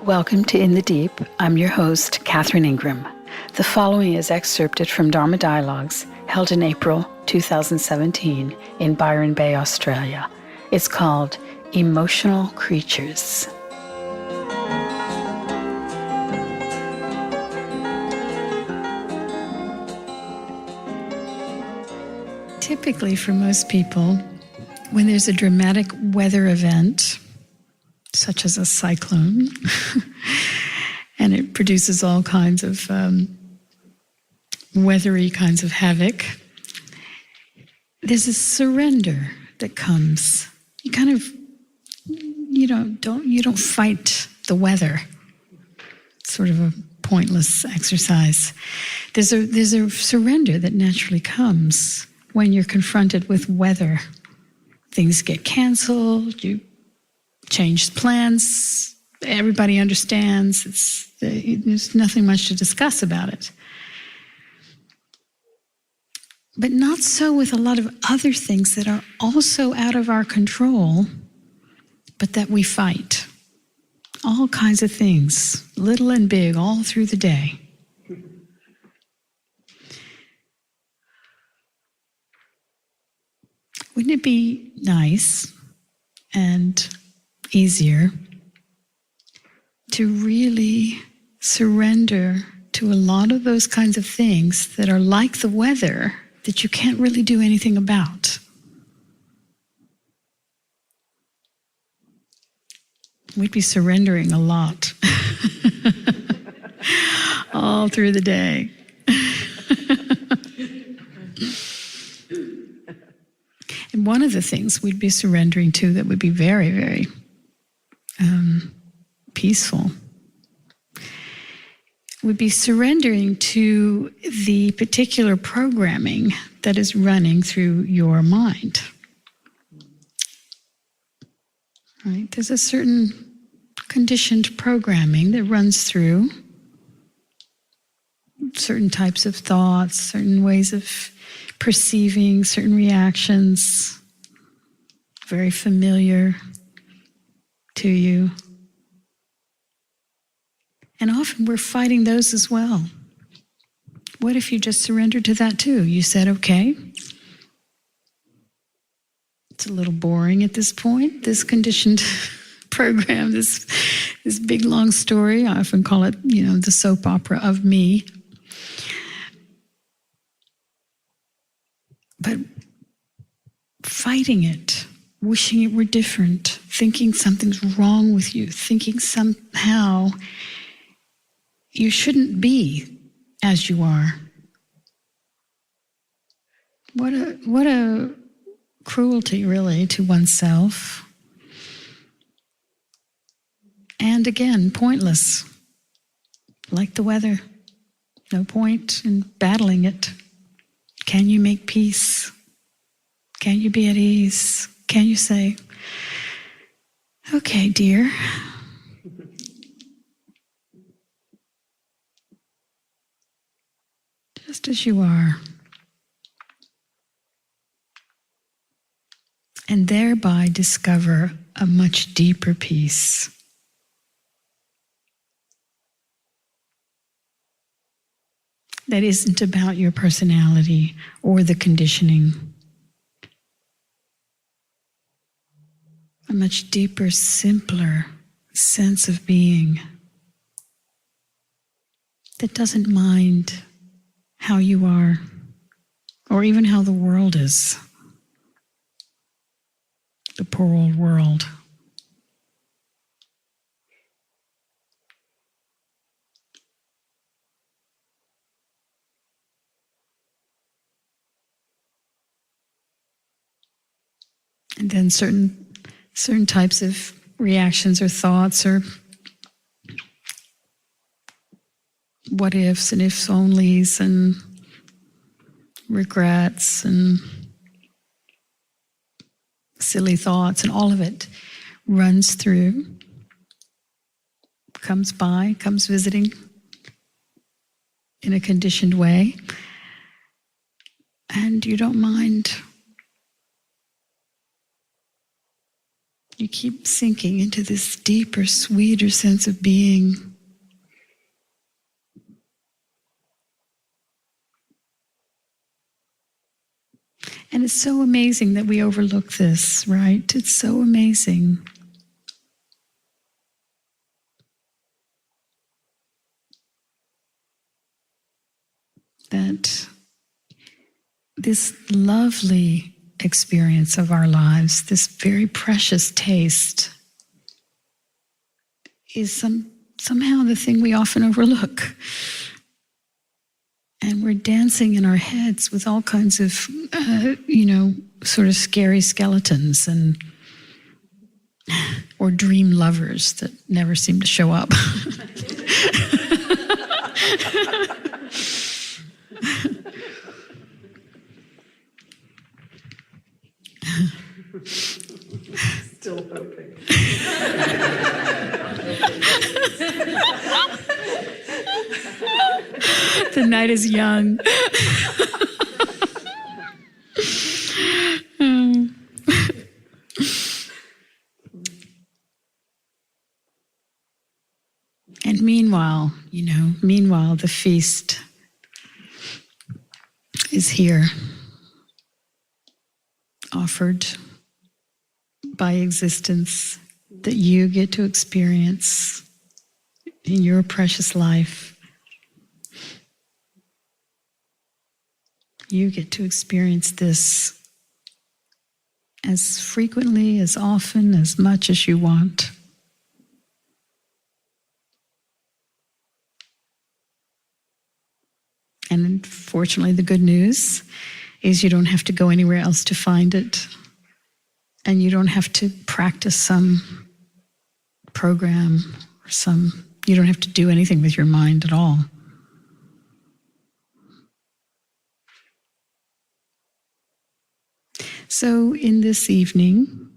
Welcome to In the Deep. I'm your host, Catherine Ingram. The following is excerpted from Dharma Dialogues, held in April 2017 in Byron Bay, Australia. It's called Emotional Creatures. Typically, for most people, when there's a dramatic weather event, such as a cyclone, and it produces all kinds of weathery kinds of havoc, there's a surrender that comes. You kind of, you don't fight the weather. It's sort of a pointless exercise. There's a surrender that naturally comes when you're confronted with weather. Things get canceled, you change plans, everybody understands, there's nothing much to discuss about it. But not so with a lot of other things that are also out of our control, but that we fight. All kinds of things, little and big, all through the day. Wouldn't it be nice and easier to really surrender to a lot of those kinds of things that are like the weather that you can't really do anything about? We'd be surrendering a lot all through the day. And one of the things we'd be surrendering to that would be very, very peaceful would be surrendering to the particular programming that is running through your mind. Right? There's a certain conditioned programming that runs through certain types of thoughts, certain ways of perceiving, certain reactions, very familiar to you. And often we're fighting those as well. What if you just surrendered to that too? You said, okay, it's a little boring at this point, this conditioned program, this big long story. I often call it, the soap opera of me. But fighting it, wishing it were different, thinking something's wrong with you, thinking somehow you shouldn't be as you are. What a cruelty, really, to oneself. And again, pointless, like the weather. No point in battling it. Can you make peace? Can you be at ease? Can you say, okay, dear, just as you are, and thereby discover a much deeper peace. That isn't about your personality or the conditioning. A much deeper, simpler sense of being that doesn't mind how you are or even how the world is. The poor old world. And then certain types of reactions or thoughts or what ifs and ifs onlys and regrets and silly thoughts, and all of it runs through, comes by, comes visiting in a conditioned way, and you don't mind You keep sinking into this deeper, sweeter sense of being. And it's so amazing that we overlook this, right? It's so amazing. That this lovely experience of our lives, this very precious taste, is somehow the thing we often overlook. And we're dancing in our heads with all kinds of, sort of scary skeletons or dream lovers that never seem to show up. Still hoping. The night is young. And meanwhile, the feast is here, offered by existence, that you get to experience in your precious life. You get to experience this as frequently, as often, as much as you want. And unfortunately, the good news is you don't have to go anywhere else to find it. And you don't have to practice some program or you don't have to do anything with your mind at all. So in this evening,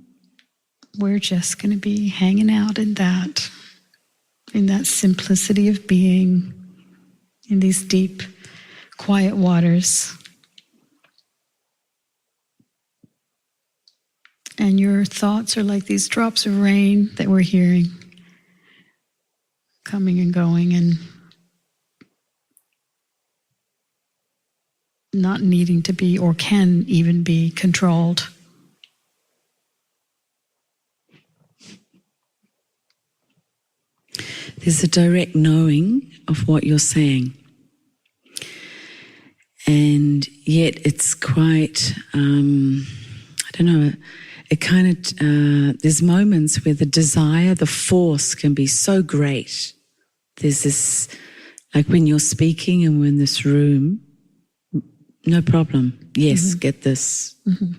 we're just going to be hanging out in that simplicity of being, in these deep, quiet waters. And your thoughts are like these drops of rain that we're hearing, coming and going and not needing to be, or can even be, controlled. There's a direct knowing of what you're saying. And yet it's quite, it kind of, there's moments where the desire, the force can be so great. There's this, like when you're speaking and we're in this room, no problem. Yes, get this. Mm-hmm.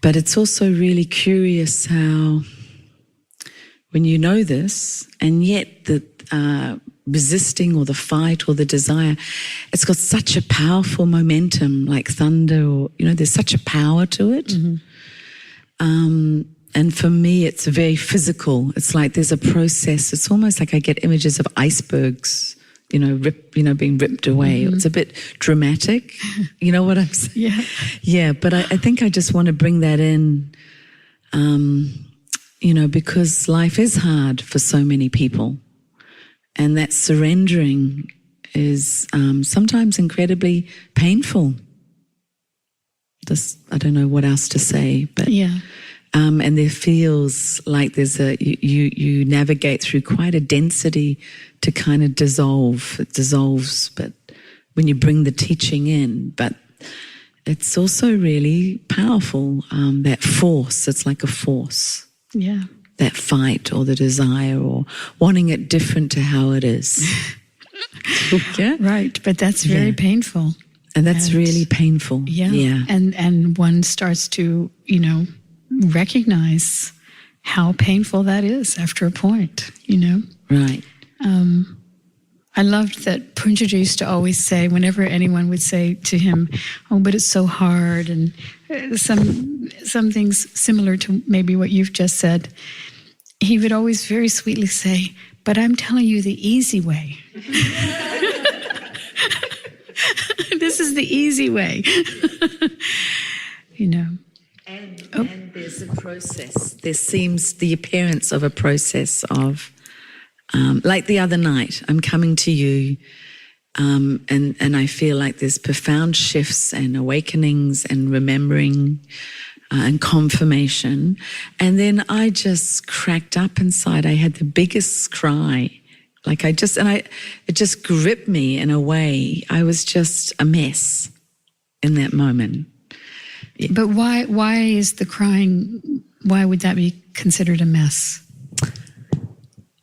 But it's also really curious how, when you know this, and yet the resisting or the fight or the desire, it's got such a powerful momentum, like thunder, or, there's such a power to it. Mm-hmm. And for me, it's very physical. It's like there's a process. It's almost like I get images of icebergs, being ripped away. Mm-hmm. It's a bit dramatic. You know what I'm saying? Yeah. Yeah, but I think I just want to bring that in, because life is hard for so many people. And that surrendering is sometimes incredibly painful. I don't know what else to say, but yeah. And there feels like there's you navigate through quite a density to kind of dissolve. It dissolves, but when you bring the teaching in, but it's also really powerful. That force, it's like a force. Yeah. That fight or the desire or wanting it different to how it is. Yeah. Right, but that's very painful. And that's really painful. Yeah. Yeah. And one starts to, recognize how painful that is after a point, Right. I loved that Punjaji used to always say, whenever anyone would say to him, "Oh, but it's so hard," and some things similar to maybe what you've just said, he would always very sweetly say, "But I'm telling you the easy way." This is the easy way. And there's a process. There seems the appearance of a process of, like the other night, I'm coming to you, and I feel like there's profound shifts and awakenings and remembering and confirmation. And then I just cracked up inside. I had the biggest cry. Like it just gripped me in a way. I was just a mess in that moment. But why is the crying, why would that be considered a mess?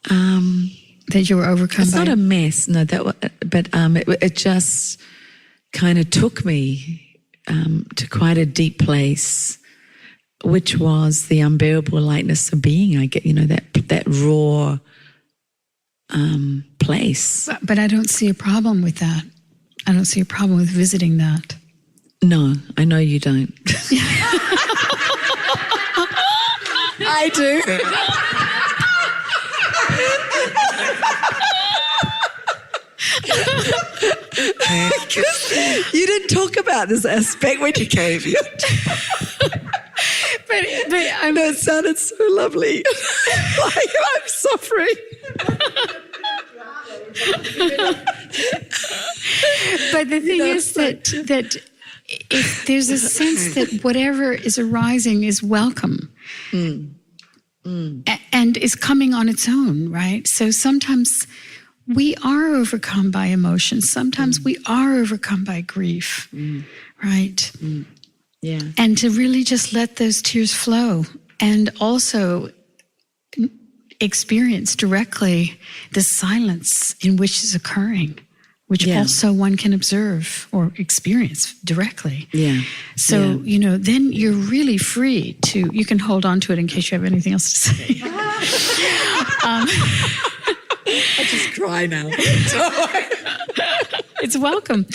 That you were overcome it's by? It's not a mess, no. It just kind of took me to quite a deep place, which was the unbearable lightness of being. I get, that raw place. But I don't see a problem with that. I don't see a problem with visiting that. No, I know you don't. I do. You didn't talk about this aspect when you came here. But I know it sounded so lovely. Like I'm suffering. But the thing is that if there's a sense that whatever is arising is welcome and is coming on its own, right? So sometimes we are overcome by emotions. Sometimes we are overcome by grief, right? Yeah. And to really just let those tears flow and also experience directly the silence in which is occurring, which also one can observe or experience directly. Yeah. So, then you're really free to, you can hold on to it in case you have anything else to say. I just cry now. It's welcome.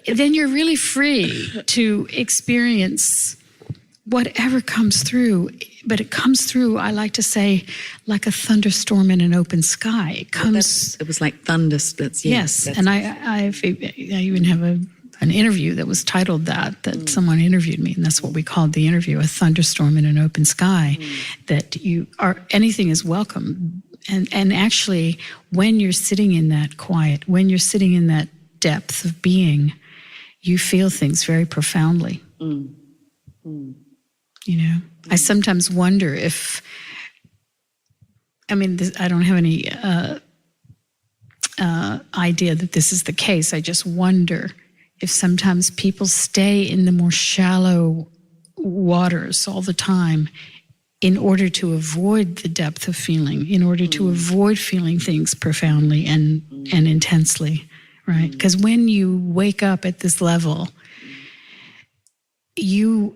Then you're really free to experience whatever comes through. But it comes through, I like to say, like a thunderstorm in an open sky. It comes. It was like thunder splits. Yes, and I even have an interview that was titled that someone interviewed me, and that's what we called the interview, a thunderstorm in an open sky. That anything is welcome. And actually, when you're sitting in that quiet, when you're sitting in that depth of being, you feel things very profoundly. I sometimes wonder if, I don't have any idea that this is the case. I just wonder if sometimes people stay in the more shallow waters all the time in order to avoid the depth of feeling, in order to avoid feeling things profoundly and intensely, right? Because when you wake up at this level, you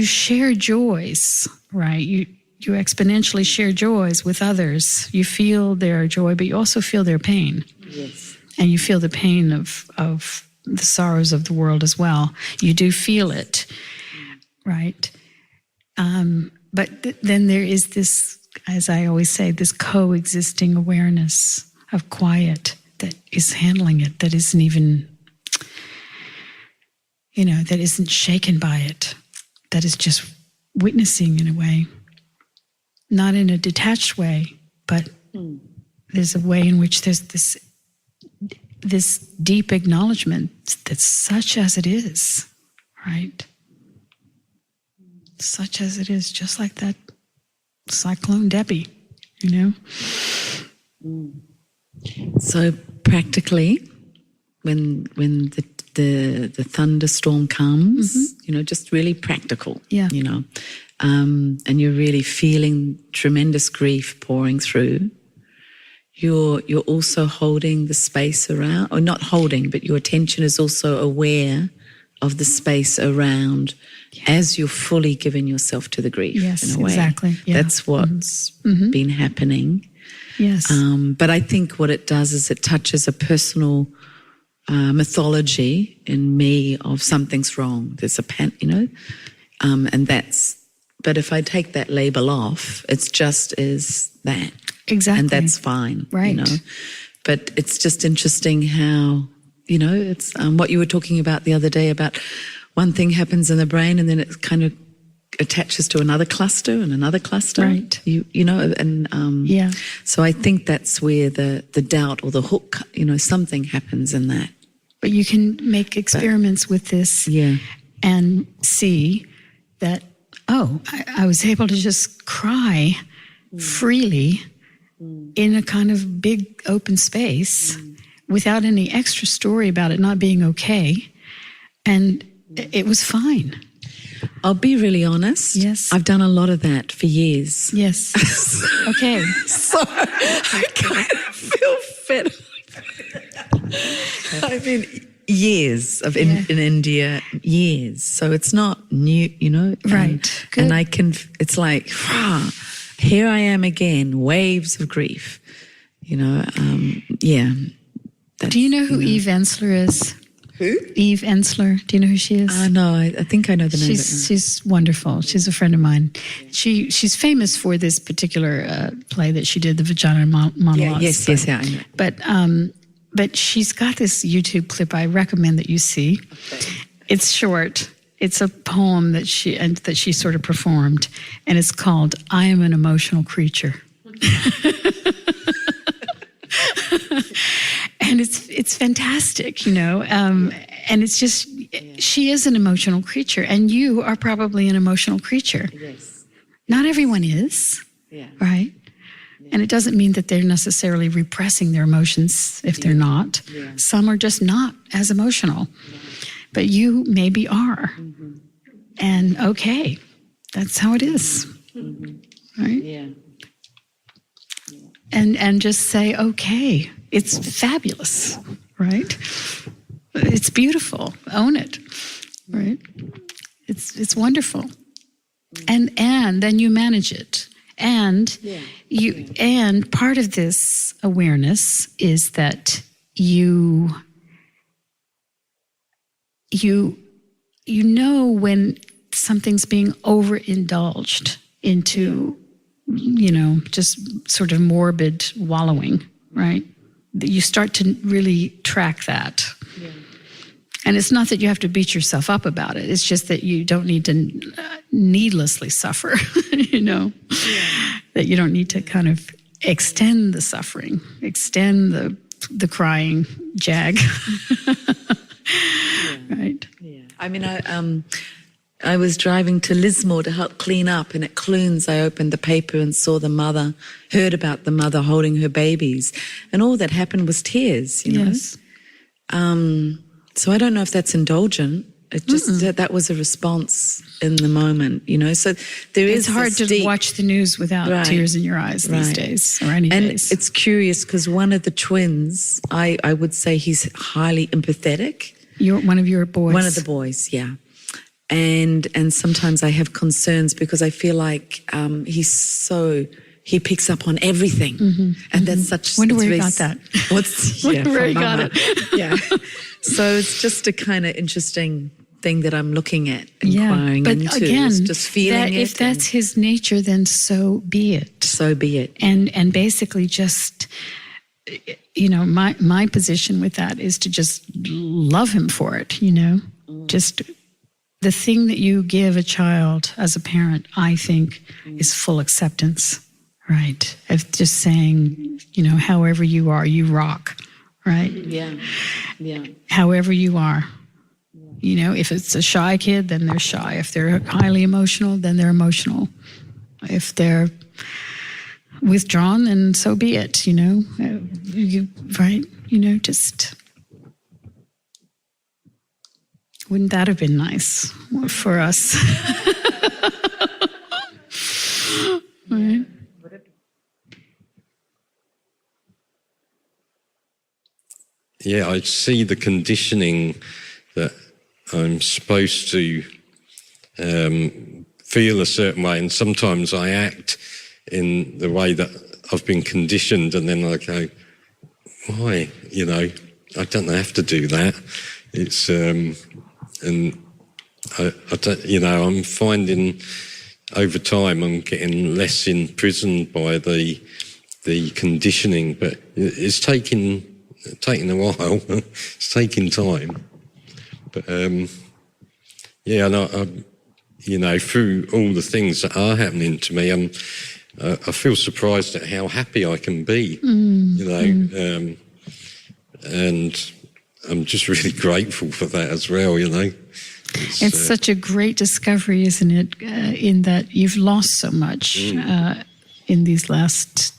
share joys, right? You exponentially share joys with others. You feel their joy, but you also feel their pain. Yes. And you feel the pain of the sorrows of the world as well. You do feel it, right? But then there is this, as I always say, this coexisting awareness of quiet that is handling it, that isn't even, that isn't shaken by it, that is just witnessing in a way, not in a detached way, but there's a way in which there's this deep acknowledgement that such as it is, right? Such as it is, just like that Cyclone Debbie, So practically, when the thunderstorm comes, just really practical, and you're really feeling tremendous grief pouring through. You're also holding the space around, or not holding, but your attention is also aware of the space around as you're fully giving yourself to the grief. Yes, in a way. Exactly. Yeah. That's what's been happening. Yes. But I think what it does is it touches a personal mythology in me of something's wrong. There's a and that's. But if I take that label off, it's just is that. Exactly. And that's fine. Right. But it's just interesting how, it's what you were talking about the other day about one thing happens in the brain and then it kind of attaches to another cluster and another cluster. Right. You know, and Yeah. so I think that's where the doubt or the hook, you know, something happens in that. But you can make experiments with this Yeah. and see that, I was able to just cry freely in a kind of big open space without any extra story about it not being okay. And it was fine. I'll be really honest. Yes. I've done a lot of that for years. Yes. Okay. So I kind of feel fed. I mean, years of in India, years. So it's not new, you know. Right. Good. And I can, it's like, here I am again, waves of grief, you know. Yeah. Do you know who Eve Ensler is? Who? Eve Ensler. Do you know who she is? No, I think I know the name. She's wonderful. She's a friend of mine. She's famous for this particular play that she did, the Vagina Monologues. Yes, I know. But she's got this YouTube clip I recommend that you see. Okay. It's short. It's a poem that she sort of performed, and it's called "I Am an Emotional Creature." And it's fantastic, you know, and it's just, she is an emotional creature, and you are probably an emotional creature. Yes. Not everyone is, right? Yeah. And it doesn't mean that they're necessarily repressing their emotions if they're not. Yeah. Some are just not as emotional, but you maybe are. Mm-hmm. And okay, that's how it is, right? Yeah. And just say, okay, it's fabulous, right? It's beautiful. Own it, right? It's wonderful. And then you manage it. And and part of this awareness is that you know when something's being overindulged into, you know, just sort of morbid wallowing, right? You start to really track that. Yeah. And it's not that you have to beat yourself up about it. It's just that you don't need to needlessly suffer, you know, that you don't need to kind of extend the suffering, extend the crying jag. Right? Yeah. I mean, I was driving to Lismore to help clean up, and at Clunes I opened the paper and saw heard about the mother holding her babies, and all that happened was tears, you know. Yes. So I don't know if that's indulgent. It just that was a response in the moment, you know. So it's hard to watch the news without tears in your eyes these days, or any days. And it's curious because one of the twins, I would say he's highly empathetic. One of your boys. One of the boys, yeah. And sometimes I have concerns because I feel like he picks up on everything, and that's such. Wonder where you got that. Wonder where you got it. Yeah. So it's just a kind of interesting thing that I'm looking at, inquiring but into. Again, just feeling it. If that's his nature, then so be it. So be it. And basically just, you know, my position with that is to just love him for it, you know. Just the thing that you give a child as a parent, I think, is full acceptance, right? Of just saying, you know, however you are, you rock, right? Yeah. However you are. You know, if it's a shy kid, then they're shy. If they're highly emotional, then they're emotional. If they're withdrawn, then so be it, you know. Right? You know, just... Wouldn't that have been nice for us? Right? Yeah, I see the conditioning that I'm supposed to feel a certain way, and sometimes I act in the way that I've been conditioned, and then I go, why? You know, I don't have to do that. It's and I don't, you know, I'm finding over time I'm getting less imprisoned by the conditioning, but it's taking a while. It's taking time, but Yeah, and through all the things that are happening to me, I feel surprised at how happy I can be, and I'm just really grateful for that as well, It's such a great discovery, isn't it? In that you've lost so much in this last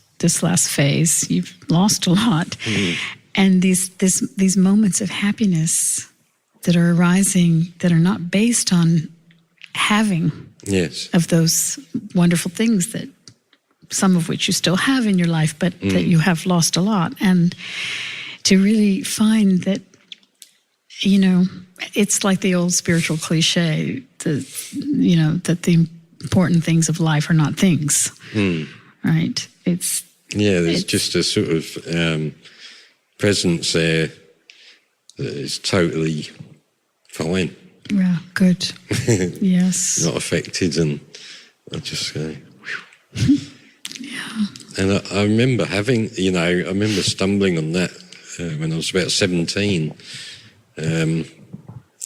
phase. You've lost a lot, and these moments of happiness that are arising that are not based on having of those wonderful things that some of which you still have in your life, but that you have lost a lot, and to really find that. It's like the old spiritual cliche, that the important things of life are not things, right? There's just a sort of presence there that is totally fine. Yeah, good. Yes. Not affected, and I just go, yeah. And I remember I remember stumbling on that when I was about 17.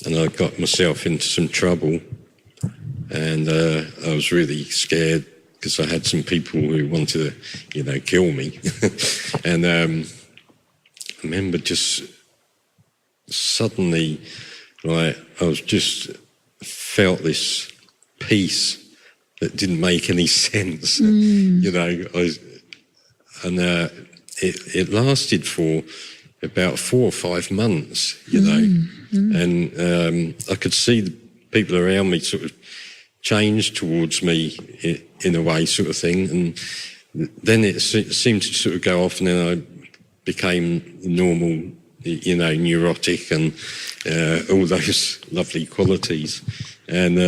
And I got myself into some trouble, and I was really scared because I had some people who wanted to, kill me. And I remember just suddenly, I was just felt this peace that didn't make any sense, it lasted for about 4 or 5 months, and I could see the people around me sort of change towards me in a way, sort of thing, and then it seemed to sort of go off, and then I became normal, neurotic, and all those lovely qualities, and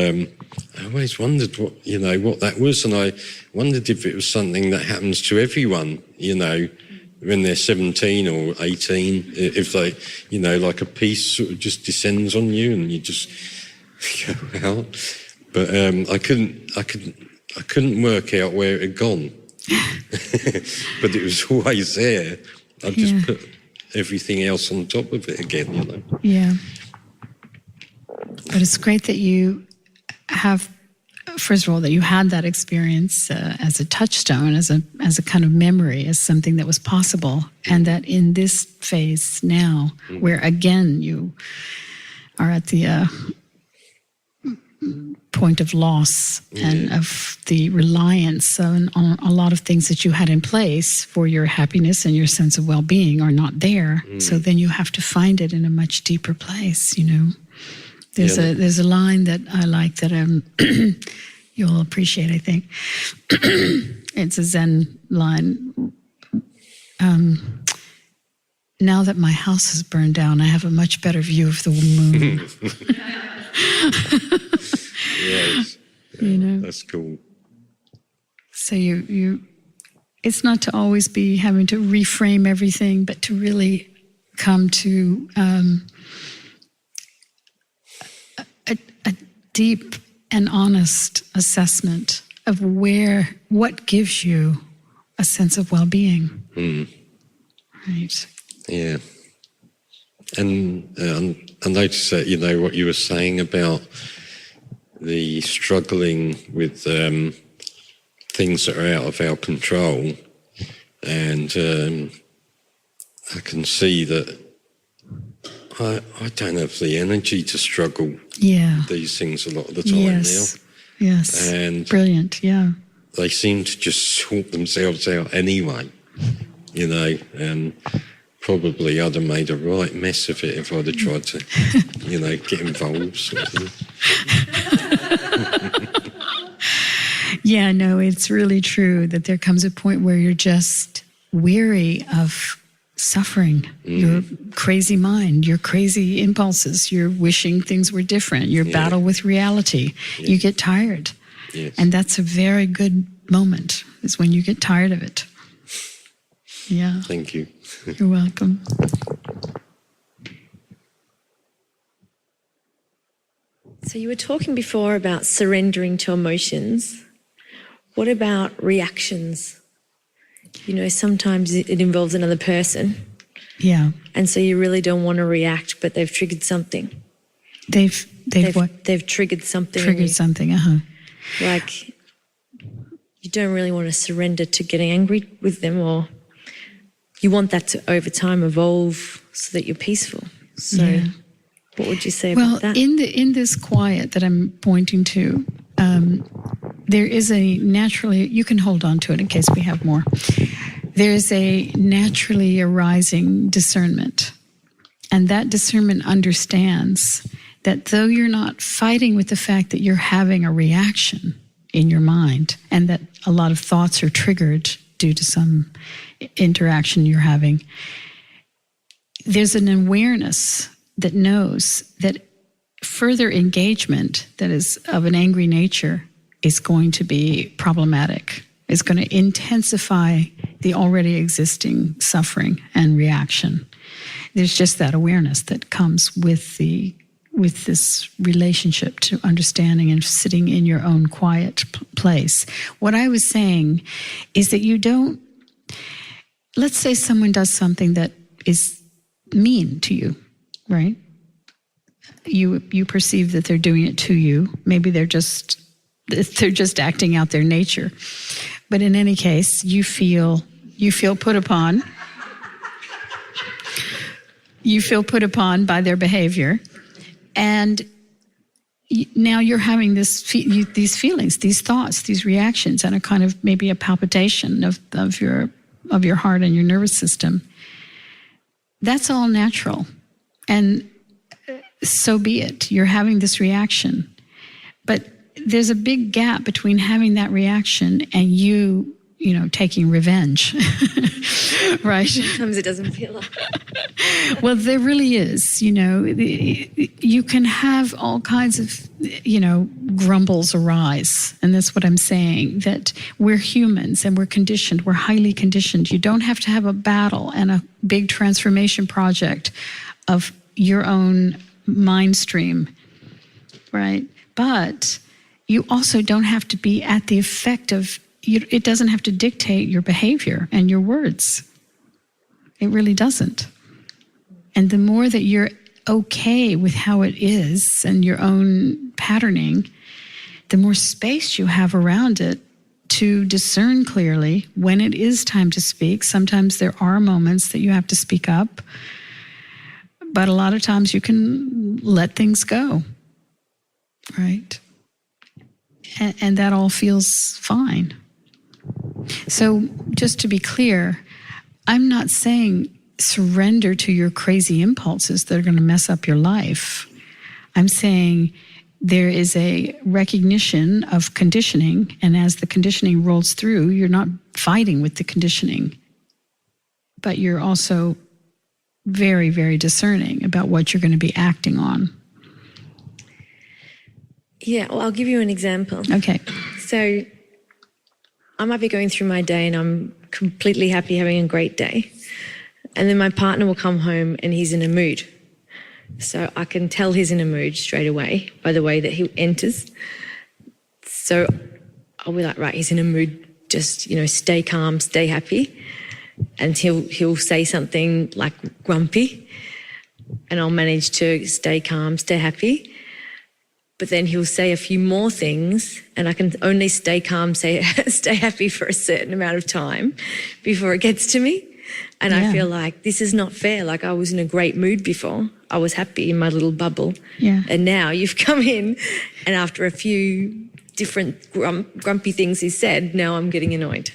I always wondered what that was, and I wondered if it was something that happens to everyone, when they're 17 or 18, if they, like a peace sort of just descends on you and you just go out. But I couldn't work out where it had gone. But it was always there. I just put everything else on top of it again, Yeah. But it's great that you have, first of all, that you had that experience as a touchstone, as a kind of memory, as something that was possible, and that in this phase now, where again you are at the point of loss and of the reliance on a lot of things that you had in place for your happiness and your sense of well-being are not there. So then you have to find it in a much deeper place, There's a line that I like that you'll appreciate, I think. It's a Zen line. Now that my house has burned down, I have a much better view of the moon. Yes. That's cool. So it's not to always be having to reframe everything, but to really come to a deep and honest assessment of what gives you a sense of well-being. Right. Yeah. And I noticed that, what you were saying about the struggling with things that are out of our control. And I can see that I don't have the energy to struggle with these things a lot of the time now. Yes. And brilliant, yeah. They seem to just sort themselves out anyway, and probably I'd have made a right mess of it if I'd have tried to, get involved. Sort of thing. Yeah, no, it's really true that there comes a point where you're just weary of suffering, your crazy mind, your crazy impulses, your wishing things were different, your battle with reality. You get tired. Yes. And that's a very good moment, is when you get tired of it. Yeah. Thank you. You're welcome. So you were talking before about surrendering to emotions. What about reactions? Sometimes it involves another person. Yeah. And so you really don't want to react, but they've triggered something. They've they've triggered something. in Triggered you. something. Like you don't really want to surrender to getting angry with them, or you want that to over time evolve so that you're peaceful. So Yeah. what would you say Well, about that? in this quiet that I'm pointing to, there is a naturally, you can hold on to it in case we have more. There is a naturally arising discernment. And that discernment understands that though you're not fighting with the fact that you're having a reaction in your mind and that a lot of thoughts are triggered due to some interaction you're having, there's an awareness that knows that further engagement that is of an angry nature is going to be problematic. It's going to intensify the already existing suffering and reaction. There's just that awareness that comes with this relationship to understanding and sitting in your own quiet place. What I was saying is that you don't, let's say someone does something that is mean to you, right? You perceive that they're doing it to you. Maybe they're just acting out their nature. But in any case, you feel put upon. You feel put upon by their behavior, and now you're having these feelings, these thoughts, these reactions, and a kind of maybe a palpitation of your heart and your nervous system. That's all natural, and so be it. You're having this reaction, but there's a big gap between having that reaction and you taking revenge, right? Sometimes it doesn't feel like. Well, there really is. You can have all kinds of, grumbles arise. And that's what I'm saying, that we're humans and we're conditioned. We're highly conditioned. You don't have to have a battle and a big transformation project of your own mind stream, right? But you also don't have to be at the effect of, it doesn't have to dictate your behavior and your words. It really doesn't. And the more that you're okay with how it is and your own patterning, the more space you have around it to discern clearly when it is time to speak. Sometimes there are moments that you have to speak up, but a lot of times you can let things go, right? And that all feels fine. So just to be clear, I'm not saying surrender to your crazy impulses that are going to mess up your life. I'm saying there is a recognition of conditioning, and as the conditioning rolls through, you're not fighting with the conditioning, but you're also very, very discerning about what you're going to be acting on. Yeah, well, I'll give you an example. Okay. So I might be going through my day and I'm completely happy, having a great day. And then my partner will come home and he's in a mood. So I can tell he's in a mood straight away by the way that he enters. So I'll be like, right, he's in a mood, just, stay calm, stay happy. And he'll say something like grumpy, and I'll manage to stay calm, stay happy. But then he'll say a few more things, and I can only stay calm, stay happy for a certain amount of time before it gets to me. And Yeah. I feel like this is not fair. Like, I was in a great mood before. I was happy in my little bubble. Yeah. And now you've come in, and after a few different grumpy things he said, now I'm getting annoyed.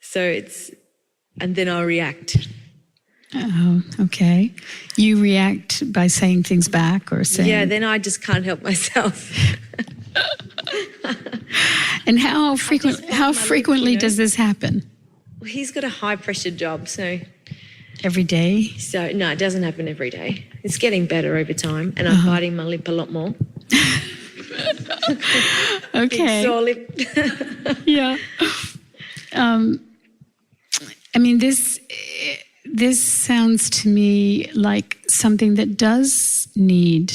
So and then I'll react. Oh, okay. You react by saying things back or saying... Yeah, then I just can't help myself. And how frequently does this happen? Well, he's got a high-pressure job, so Every day? no, it doesn't happen every day. It's getting better over time, and I'm biting my lip a lot more. Okay. Sore lip. Yeah. This sounds to me like something that does need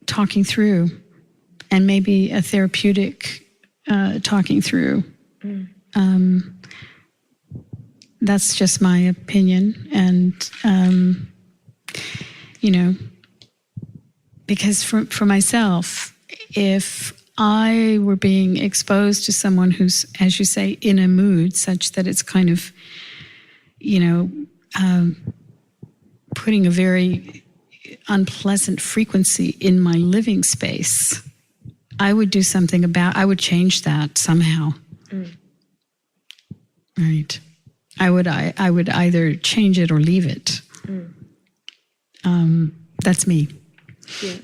talking through, and maybe a therapeutic talking through. That's just my opinion. And, you know, because for myself, if I were being exposed to someone who's, as you say, in a mood such that it's kind of, you know, putting a very unpleasant frequency in my living space, I would do something I would change that somehow. Right. I would either change it or leave it. That's me. Yeah.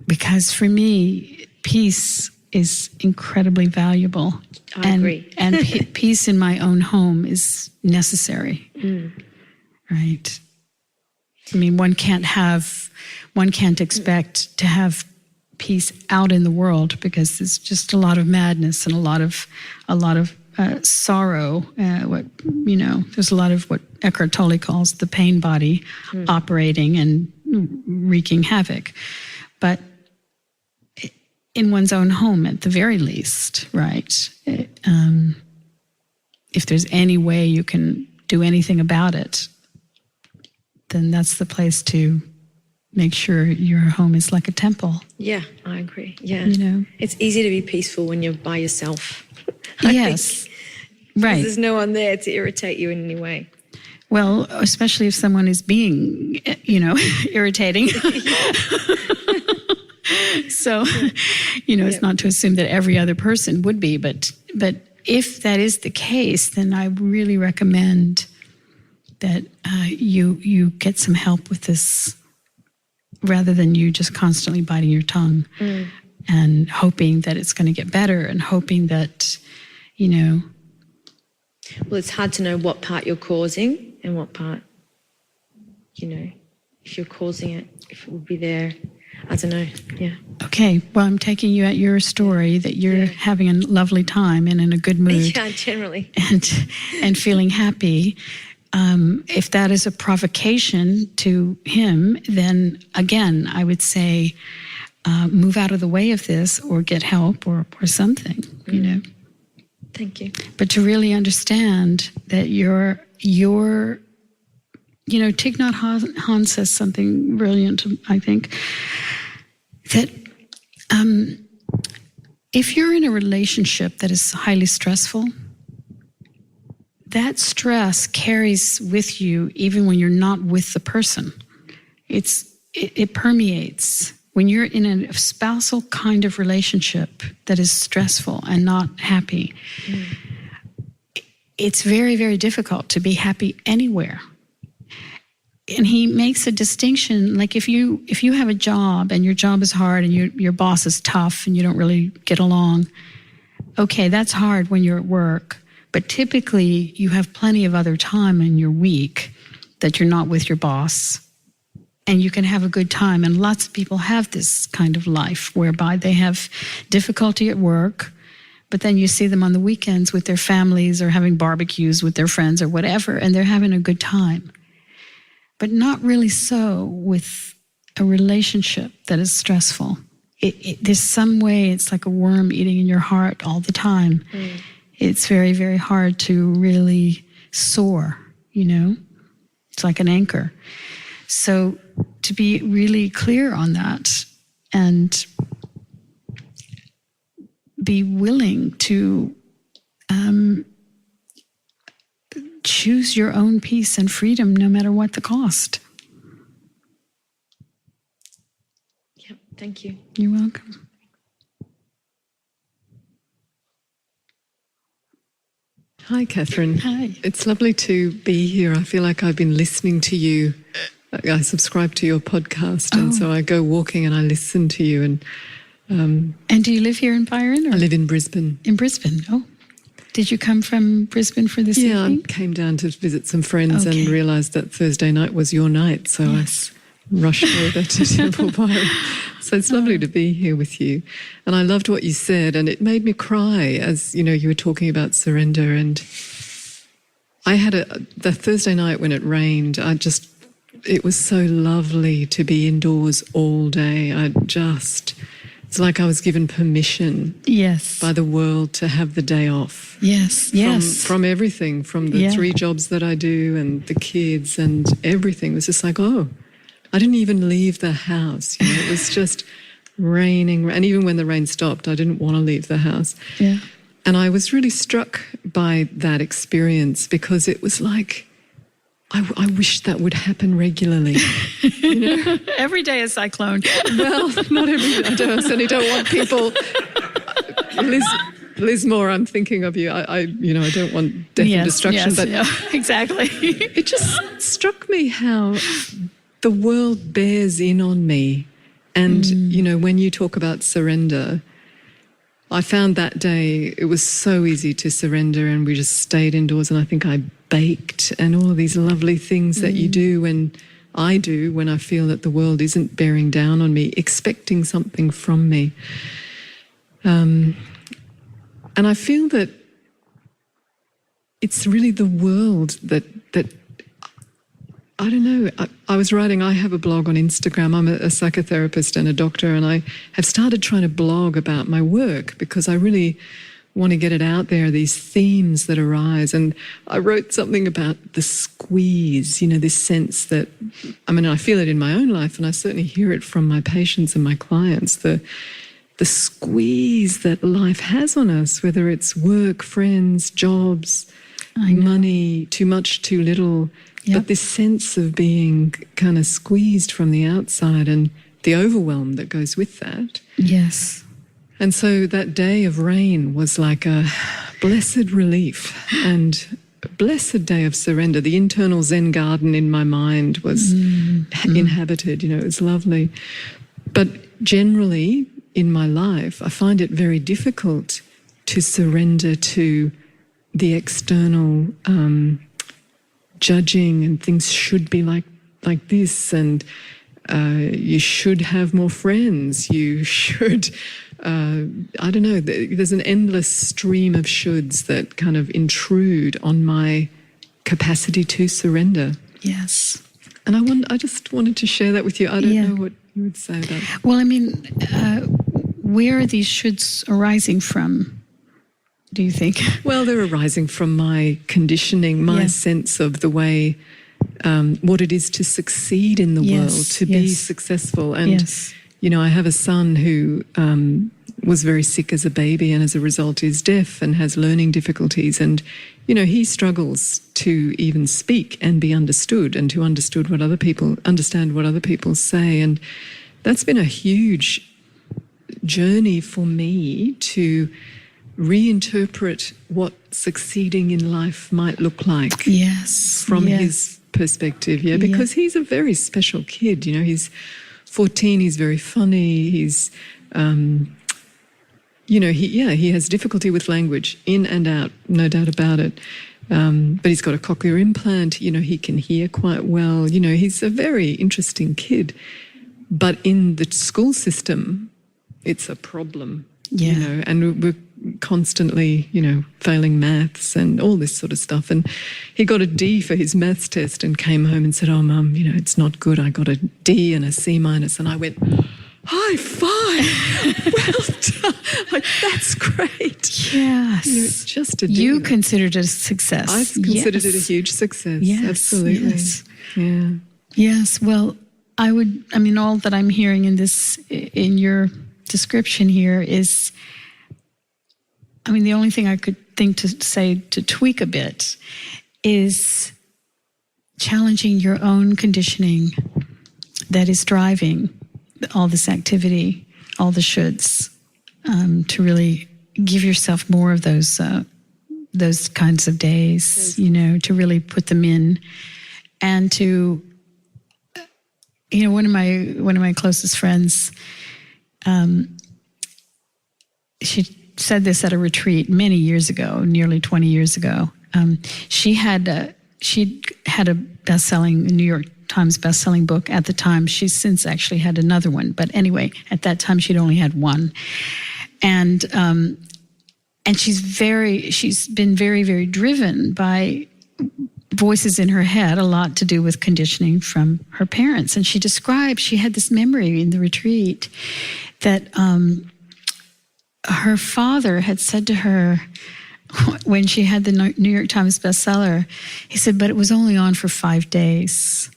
Because for me, peace is incredibly valuable. I agree. And peace in my own home is necessary. Right. I mean, one can't expect to have peace out in the world because there's just a lot of madness and a lot of sorrow. There's a lot of what Eckhart Tolle calls the pain body operating and wreaking havoc. But in one's own home, at the very least, right? If there's any way you can do anything about it, then that's the place to make sure your home is like a temple. Yeah, I agree. Yeah. You know? It's easy to be peaceful when you're by yourself. Yes. Right. There's no one there to irritate you in any way. Well, especially if someone is being, irritating. So, it's not to assume that every other person would be, but if that is the case, then I really recommend that you get some help with this rather than you just constantly biting your tongue and hoping that it's going to get better and hoping that, Well, it's hard to know what part you're causing and what part, if you're causing it, if it will be there. I don't know. Yeah. Okay. Well, I'm taking you at your story that you're having a lovely time and in a good mood. Yeah, generally. And feeling happy. If that is a provocation to him, then again, I would say move out of the way of this or get help or something, Thank you. But to really understand that you're Thich Nhat Hanh says something brilliant, I think, that if you're in a relationship that is highly stressful, that stress carries with you even when you're not with the person. It permeates. When you're in a spousal kind of relationship that is stressful and not happy, it's very, very difficult to be happy anywhere. And he makes a distinction, like if you have a job and your job is hard and your boss is tough and you don't really get along, okay, that's hard when you're at work. But typically you have plenty of other time in your week that you're not with your boss and you can have a good time. And lots of people have this kind of life whereby they have difficulty at work, but then you see them on the weekends with their families or having barbecues with their friends or whatever, and they're having a good time. But not really so with a relationship that is stressful. There's some way it's like a worm eating in your heart all the time. It's very, very hard to really soar, It's like an anchor. So to be really clear on that and be willing to choose your own peace and freedom no matter what the cost. Yep, thank you. You're welcome. Hi, Catherine. Hi. It's lovely to be here. I feel like I've been listening to you. I subscribe to your podcast, and so I go walking and I listen to you. And do you live here in Byron? Or? I live in Brisbane. In Brisbane. Oh, did you come from Brisbane for this evening? I came down to visit some friends and realised that Thursday night was your night, so I rushed over to Temple Byron. So it's lovely to be here with you. And I loved what you said, and it made me cry as, you were talking about surrender. And I had the Thursday night when it rained, it was so lovely to be indoors all day. It's like I was given permission by the world to have the day off. Yes. From everything, from the 3 jobs that I do and the kids and everything. It was just like, I didn't even leave the house. You know, it was just raining. And even when the rain stopped, I didn't want to leave the house. Yeah. And I was really struck by that experience because it was like, I wish that would happen regularly. You know? Every day a cyclone. Well, not every day. I certainly don't want people. Liz Moore, I'm thinking of you. I don't want death and destruction, but exactly. it just struck me how the world bears in on me. And, when you talk about surrender, I found that day it was so easy to surrender, and we just stayed indoors, and I think I baked and all of these lovely things that you do when I feel that the world isn't bearing down on me, expecting something from me. And I feel that it's really the world that I don't know. I was writing, I have a blog on Instagram. I'm a psychotherapist and a doctor, and I have started trying to blog about my work because I really want to get it out there, these themes that arise. And I wrote something about the squeeze, this sense that, I feel it in my own life, and I certainly hear it from my patients and my clients, the squeeze that life has on us, whether it's work, friends, jobs, money, too much, too little. Yep. But this sense of being kind of squeezed from the outside and the overwhelm that goes with that. Yes. And so that day of rain was like a blessed relief and a blessed day of surrender. The internal Zen garden in my mind was inhabited, it was lovely. But generally in my life, I find it very difficult to surrender to the external judging, and things should be like this, and you should have more friends, you should, I don't know, there's an endless stream of shoulds that kind of intrude on my capacity to surrender. Yes. And I just wanted to share that with you. I don't know what you would say about that. Well, where are these shoulds arising from, do you think? Well, they're arising from my conditioning, my sense of the way, what it is to succeed in the world, to be successful. And, I have a son who was very sick as a baby, and as a result is deaf and has learning difficulties. And, he struggles to even speak and be understood, and to understand what other people say. And that's been a huge journey for me to reinterpret what succeeding in life might look like from his perspective, because he's a very special kid. He's 14, he's very funny, he's he has difficulty with language, in and out, no doubt about it, but he's got a cochlear implant, he can hear quite well, he's a very interesting kid, but in the school system it's a problem. And we're constantly, failing maths and all this sort of stuff. And he got a D for his maths test and came home and said, "Oh, Mum, it's not good. I got a D and a C minus." And I went, "High five! Well done! That's great." Yes. It's just a D. You considered it a success. I've considered it a huge success. Yes. Absolutely. Yes. Yeah. Yes. Well, all that I'm hearing in your description here is, the only thing I could think to say to tweak a bit is challenging your own conditioning that is driving all this activity, all the shoulds, to really give yourself more of those kinds of days, to really put them in, and to, one of my closest friends, she said this at a retreat many years ago, nearly 20 years ago. She'd had a best-selling New York Times best-selling book at the time. She's since actually had another one, but anyway, at that time she'd only had one. And she's been very, very driven by voices in her head, a lot to do with conditioning from her parents. And she had this memory in the retreat that her father had said to her when she had the New York Times bestseller, he said, "But it was only on for 5 days."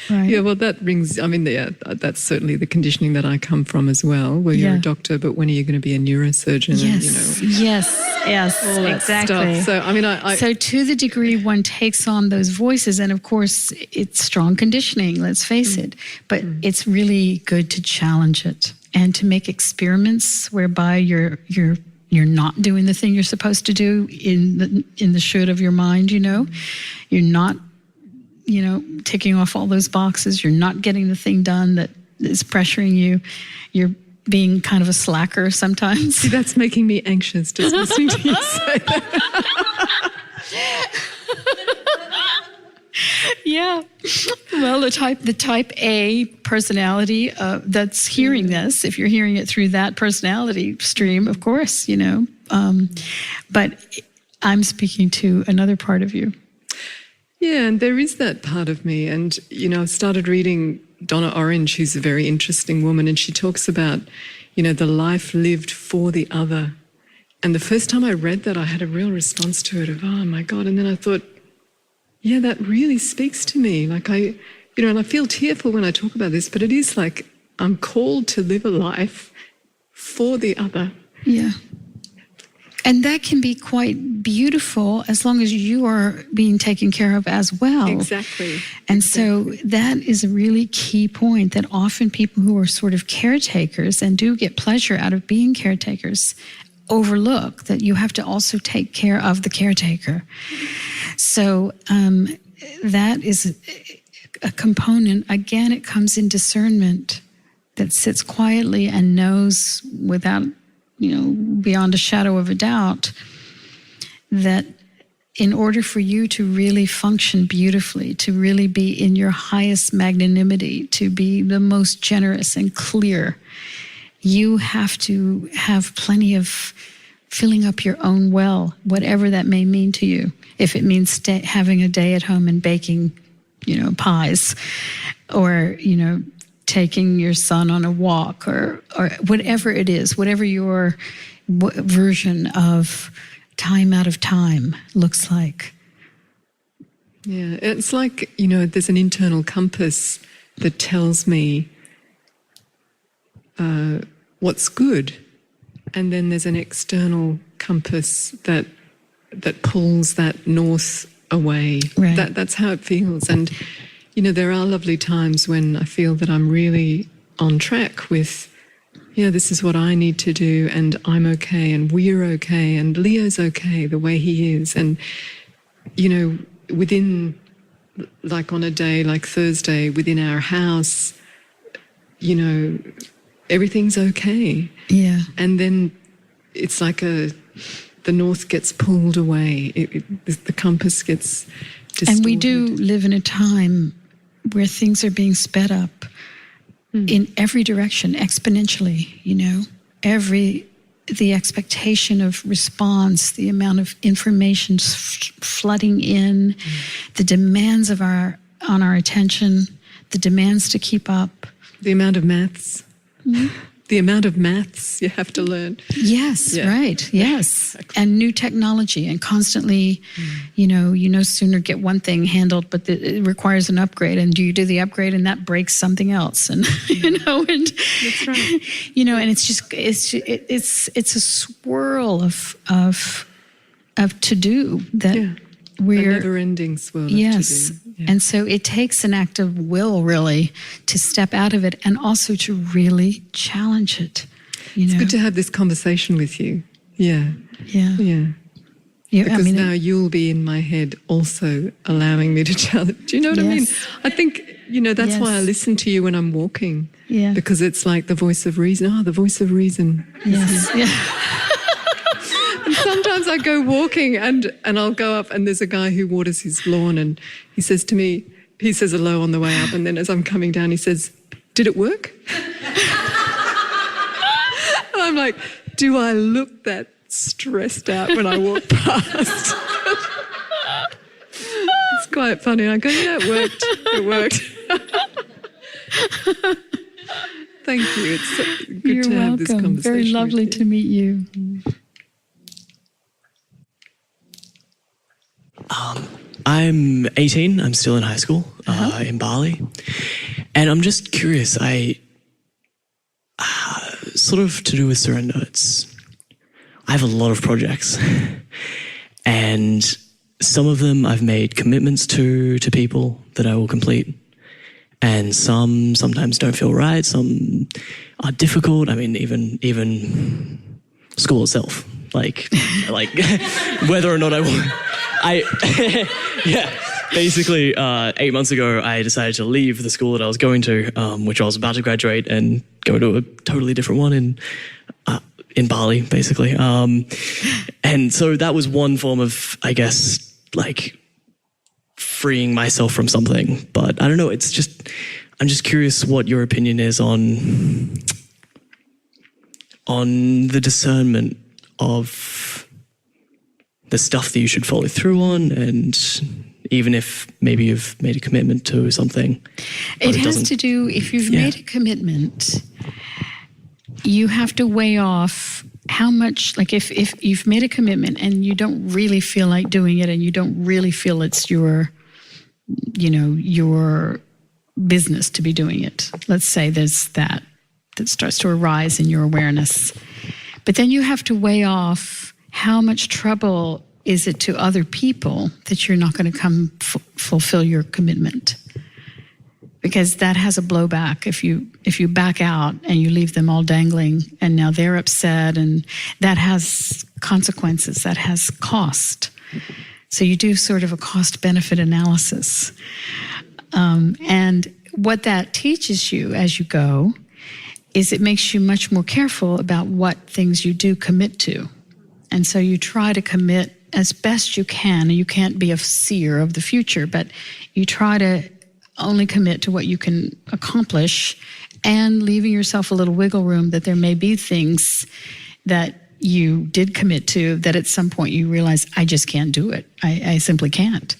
Right. Yeah, well, that rings, I mean, that's certainly the conditioning that I come from as well, where you're a doctor, but when are you going to be a neurosurgeon? Yes, And, yes, all that exactly. stuff. So, I mean, So to the degree one takes on those voices, and of course it's strong conditioning, let's face it, but it's really good to challenge it and to make experiments whereby you're not doing the thing you're supposed to do in the should of your mind, You're not, ticking off all those boxes. You're not getting the thing done that is pressuring you. You're being kind of a slacker sometimes. See, that's making me anxious just listening to you say that. Yeah. Well, the type A personality that's hearing this, if you're hearing it through that personality stream, of course, but I'm speaking to another part of you. Yeah, and there is that part of me. And, I started reading Donna Orange, who's a very interesting woman, and she talks about, the life lived for the other. And the first time I read that, I had a real response to it of, oh my God. And then I thought, yeah, that really speaks to me. Like and I feel tearful when I talk about this, but it is like I'm called to live a life for the other. Yeah. And that can be quite beautiful as long as you are being taken care of as well. Exactly. And so that is a really key point, that often people who are sort of caretakers and do get pleasure out of being caretakers overlook that you have to also take care of the caretaker. So that is a component. Again, it comes in discernment that sits quietly and knows without, beyond a shadow of a doubt, that in order for you to really function beautifully, to really be in your highest magnanimity, to be the most generous and clear, you have to have plenty of filling up your own well, whatever that may mean to you. If it means having a day at home and baking, pies, or, taking your son on a walk, or whatever it is, whatever your version of time out of time looks like. Yeah, it's like, there's an internal compass that tells me what's good, and then there's an external compass that pulls that north away. Right. That's how it feels. And there are lovely times when I feel that I'm really on track with, this is what I need to do, and I'm okay, and we're okay, and Leo's okay the way he is. And within, like on a day like Thursday, within our house, everything's okay. Yeah. And then it's like the north gets pulled away. The compass gets distorted. And we do live in a time where things are being sped up in every direction, exponentially, the expectation of response, the amount of information flooding in, the demands on our attention, the demands to keep up. The amount of maths. The amount of maths you have to learn. Yes, Yeah. right. Yes. And new technology, and constantly, no sooner get one thing handled, but it requires an upgrade. And do you do the upgrade, and that breaks something else? And, and That's right. and it's just, it's a swirl of to do that A we're, never-ending swirl of yes. to do. Yeah. And so it takes an act of will, really, to step out of it, and also to really challenge it. It's good to have this conversation with you. Yeah. Yeah. Yeah. Yeah, Because now you'll be in my head also allowing me to challenge. Do you know what I mean? Yes. I think, that's why I Yes. listen to you when I'm walking. Yeah. Because it's like the voice of reason. Oh, the voice of reason. Yes. Yeah. And sometimes I go walking and I'll go up, and there's a guy who waters his lawn, and he says to me, he says hello on the way up, and then as I'm coming down, he says, "Did it work?" And I'm like, do I look that stressed out when I walk past? It's quite funny. I go, yeah, it worked. It worked. Thank you. It's so good You're to have this welcome. conversation. Very lovely with you. to meet you. I I'm 18. I'm still in high school in Bali. And I'm just curious, sort of to do with surrender, I have a lot of projects. And some of them I've made commitments to people that I will complete. And some sometimes don't feel right. Some are difficult. I mean, even school itself, like whether or not I want, yeah. Basically, 8 months ago, I decided to leave the school that I was going to, which I was about to graduate, and go to a totally different one in Bali, basically. And so that was one form of, I guess, like freeing myself from something. But I don't know. I'm just curious what your opinion is on the discernment of the stuff that you should follow through on, and even if maybe you've made a commitment to something. It has to do, if you've made a commitment, you have to weigh off how much, like if you've made a commitment and you don't really feel like doing it, and you don't really feel it's your business to be doing it. Let's say there's that starts to arise in your awareness. But then you have to weigh off how much trouble is it to other people that you're not going to come fulfill your commitment, because that has a blowback if you back out and you leave them all dangling, and now they're upset, and that has consequences, that has cost. So you do sort of a cost-benefit analysis. And what that teaches you as you go is it makes you much more careful about what things you do commit to. And so you try to commit as best you can. You can't be a seer of the future, but you try to only commit to what you can accomplish, and leaving yourself a little wiggle room that there may be things that you did commit to that at some point you realize, I just can't do it. I simply can't,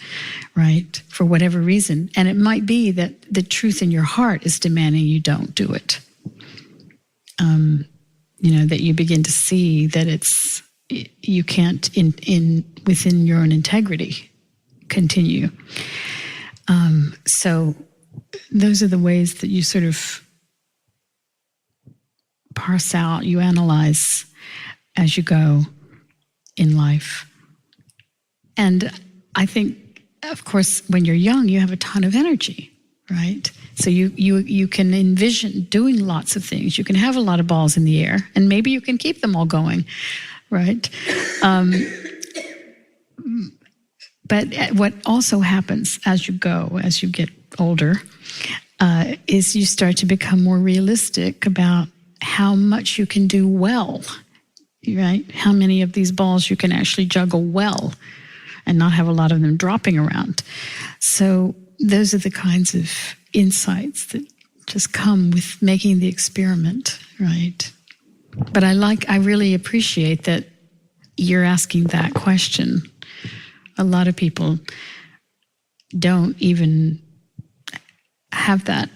right? For whatever reason. And it might be that the truth in your heart is demanding you don't do it. That you begin to see that you can't within your own integrity continue. So those are the ways that you sort of parse out, you analyze as you go in life. And I think, of course, when you're young, you have a ton of energy, right? So you can envision doing lots of things. You can have a lot of balls in the air, and maybe you can keep them all going, right? But what also happens as you go, as you get older, is you start to become more realistic about how much you can do well, right? How many of these balls you can actually juggle well and not have a lot of them dropping around. So those are the kinds of insights that just come with making the experiment, right? But I really appreciate that you're asking that question. A lot of people don't even have that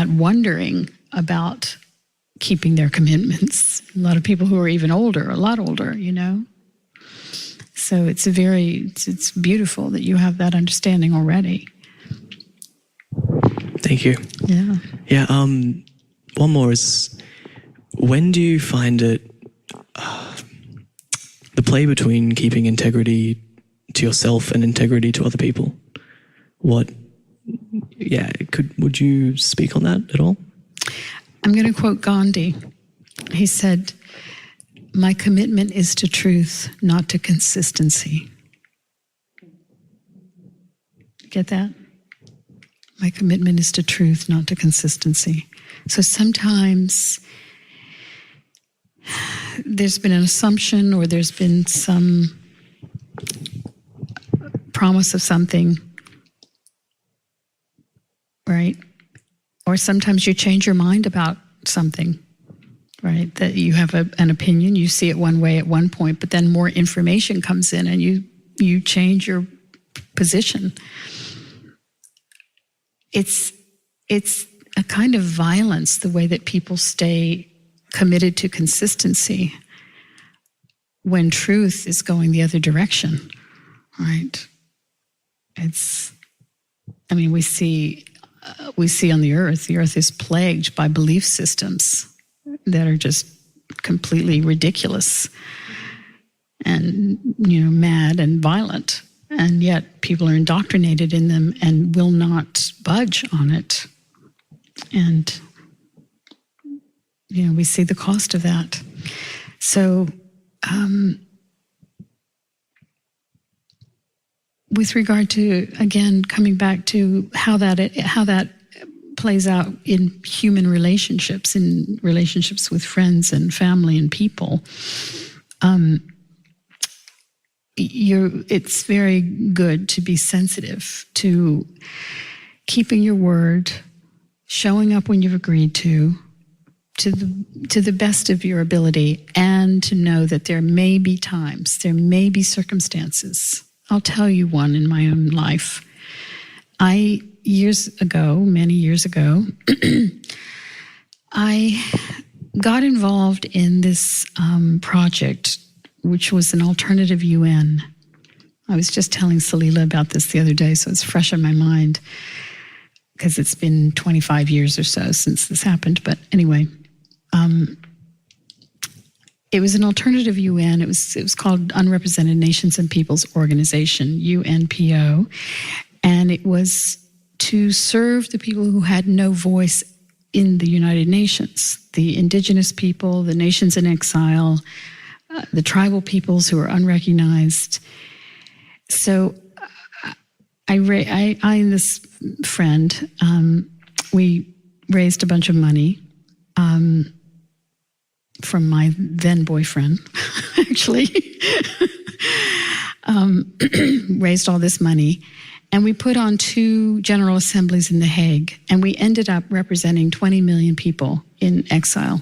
wondering about keeping their commitments. A lot of people who are even older, a lot older, So it's it's beautiful that you have that understanding already. Thank you. Yeah. Yeah. One more is, when do you find it, the play between keeping integrity to yourself and integrity to other people? Would you speak on that at all? I'm going to quote Gandhi. He said, "My commitment is to truth, not to consistency." Get that? My commitment is to truth, not to consistency. So sometimes there's been an assumption, or there's been some promise of something, right? Or sometimes you change your mind about something, right? That you have an opinion, you see it one way at one point, but then more information comes in and you change your position. It's a kind of violence, the way that people stay committed to consistency when truth is going the other direction, right? We see on the earth is plagued by belief systems that are just completely ridiculous and, mad and violent. And yet people are indoctrinated in them and will not budge on it. And, we see the cost of that. So, with regard to, again, coming back to how that plays out in human relationships, in relationships with friends and family and people, it's very good to be sensitive to keeping your word, showing up when you've agreed to the best of your ability, and to know that there may be times, there may be circumstances. I'll tell you one in my own life. Many years ago, I got involved in this project, which was an alternative UN. I was just telling Salila about this the other day, so it's fresh in my mind, because it's been 25 years or so since this happened. But anyway, it was an alternative UN. It was called Unrepresented Nations and Peoples Organization, UNPO, and it was to serve the people who had no voice in the United Nations, the indigenous people, the nations in exile, the tribal peoples who are unrecognized. So I and this friend, we raised a bunch of money from my then boyfriend, actually, raised all this money. And we put on 2 general assemblies in The Hague, and we ended up representing 20 million people in exile.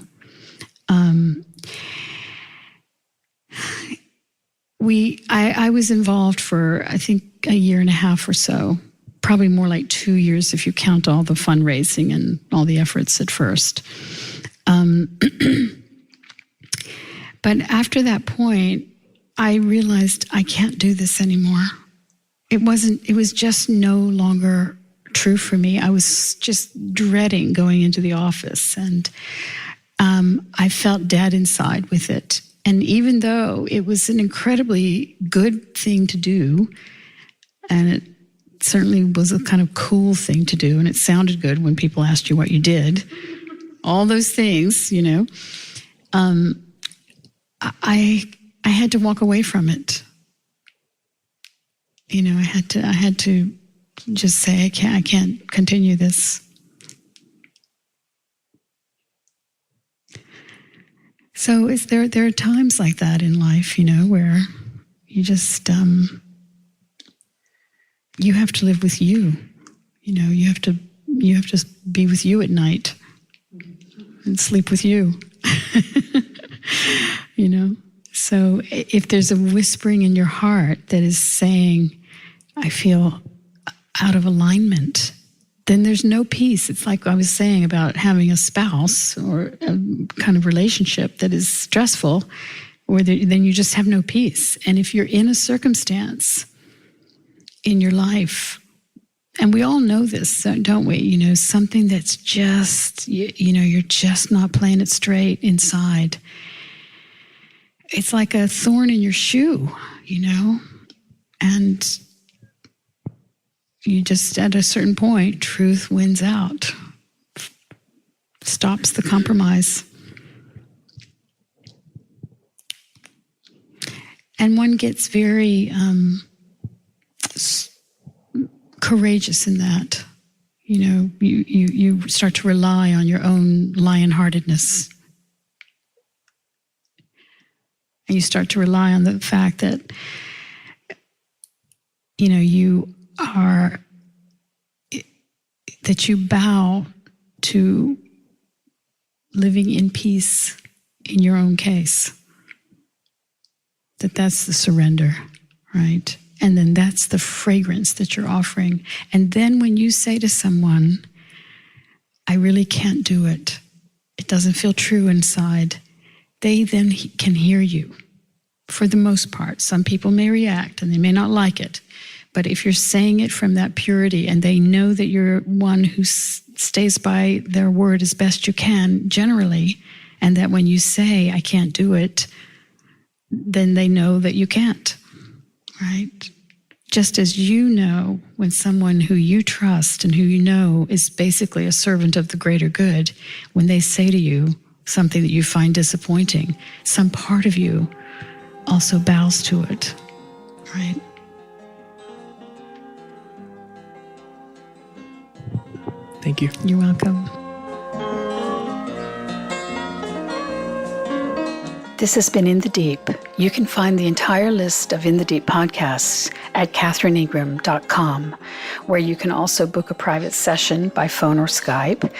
I was involved for, I think, a year and a half or so, probably more like 2 years if you count all the fundraising and all the efforts at first. But after that point, I realized I can't do this anymore. It was just no longer true for me. I was just dreading going into the office, and I felt dead inside with it. And even though it was an incredibly good thing to do, and it certainly was a kind of cool thing to do, and it sounded good when people asked you what you did, all those things, I had to walk away from it. I had to just say, I can't continue this. So there are times like that in life, where you just, you have to live with you. You have to be with you at night and sleep with you. So if there's a whispering in your heart that is saying, I feel out of alignment, then there's no peace. It's like I was saying about having a spouse or a kind of relationship that is stressful, or then you just have no peace. And if you're in a circumstance in your life, and we all know this, don't we? Something that's just, you're just not playing it straight inside. It's like a thorn in your shoe, and you just, at a certain point, truth wins out, stops the compromise. And one gets very courageous in that. You start to rely on your own lion-heartedness. And you start to rely on the fact that, that you bow to living in peace in your own case. That's the surrender, right? And then that's the fragrance that you're offering. And then when you say to someone, I really can't do it, it doesn't feel true inside, they then can hear you. for the most part. Some people may react and they may not like it. But if you're saying it from that purity and they know that you're one who stays by their word as best you can, generally, and that when you say, I can't do it, then they know that you can't, right? Just as you know when someone who you trust and who you know is basically a servant of the greater good, when they say to you something that you find disappointing, some part of you also bows to it, right? Thank you. You're welcome. This has been In the Deep. You can find the entire list of In the Deep podcasts at katherineingram.com, where you can also book a private session by phone or Skype,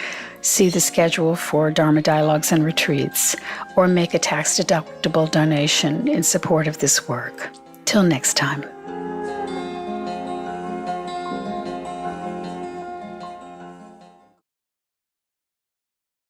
see the schedule for Dharma Dialogues and retreats, or make a tax-deductible donation in support of this work. Till next time.